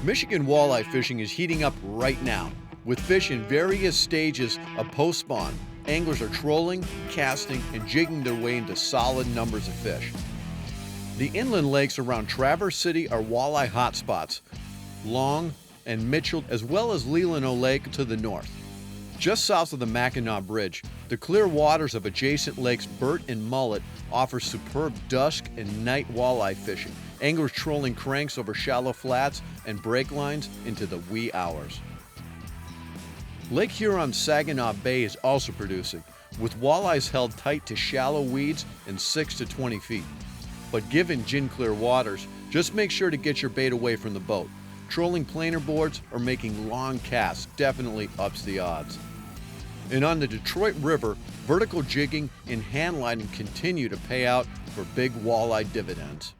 Michigan walleye fishing is heating up right now. With fish in various stages of post-spawn, anglers are trolling, casting, and jigging their way into solid numbers of fish. The inland lakes around Traverse City are walleye hotspots, Long and Mitchell, as well as Leelanau Lake to the north. Just south of the Mackinac Bridge, the clear waters of adjacent lakes Burt and Mullet offer superb dusk and night walleye fishing, anglers trolling cranks over shallow flats and break lines into the wee hours. Lake Huron's Saginaw Bay is also producing, with walleyes held tight to shallow weeds in 6 to 20 feet. But given gin clear waters, just make sure to get your bait away from the boat. Trolling planer boards or making long casts definitely ups the odds. And on the Detroit River, vertical jigging and hand lining continue to pay out for big walleye dividends.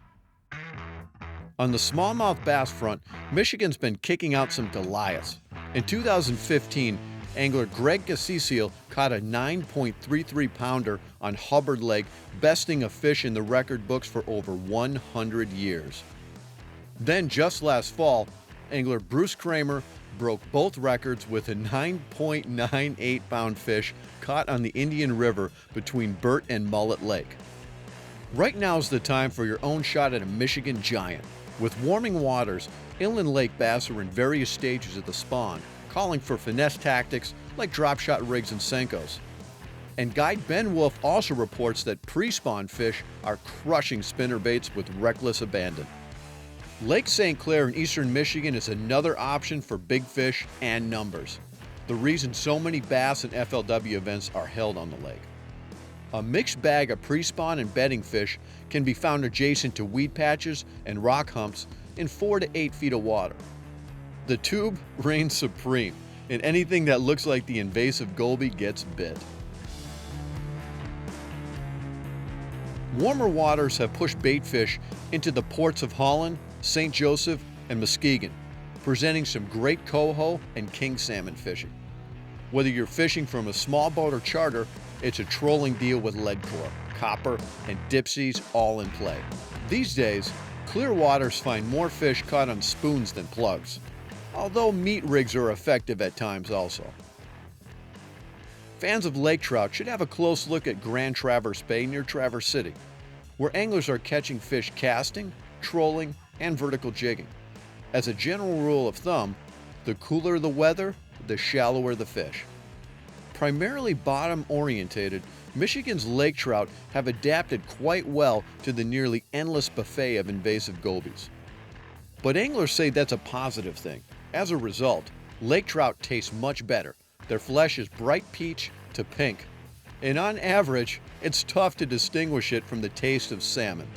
On the smallmouth bass front, Michigan's been kicking out some Goliaths. In 2015, angler Greg Gassisiel caught a 9.33 pounder on Hubbard Lake, besting a fish in the record books for over 100 years. Then just last fall, angler Bruce Kramer broke both records with a 9.98 pound fish caught on the Indian River between Burt and Mullet Lake. Right now is the time for your own shot at a Michigan giant. With warming waters, inland lake bass are in various stages of the spawn, calling for finesse tactics like drop shot rigs and Senkos. And guide Ben Wolfe also reports that pre-spawn fish are crushing spinnerbaits with reckless abandon. Lake St Clair in eastern Michigan is another option for big fish and numbers, the reason so many bass and FLW events are held on the lake. A mixed bag of pre-spawn and bedding fish can be found adjacent to weed patches and rock humps in 4 to 8 feet of water. The tube reigns supreme, and anything that looks like the invasive goby gets bit. Warmer waters have pushed baitfish into the ports of Holland, St. Joseph, and Muskegon, presenting some great coho and king salmon fishing. Whether you're fishing from a small boat or charter, it's a trolling deal with lead core, copper, and dipsies all in play. These days, clear waters find more fish caught on spoons than plugs, although meat rigs are effective at times also. Fans of lake trout should have a close look at Grand Traverse Bay near Traverse City, where anglers are catching fish casting, trolling, and vertical jigging. As a general rule of thumb, the cooler the weather, the shallower the fish. Primarily bottom-orientated, Michigan's lake trout have adapted quite well to the nearly endless buffet of invasive gobies. But anglers say that's a positive thing. As a result, lake trout taste much better. Their flesh is bright peach to pink, and on average, it's tough to distinguish it from the taste of salmon.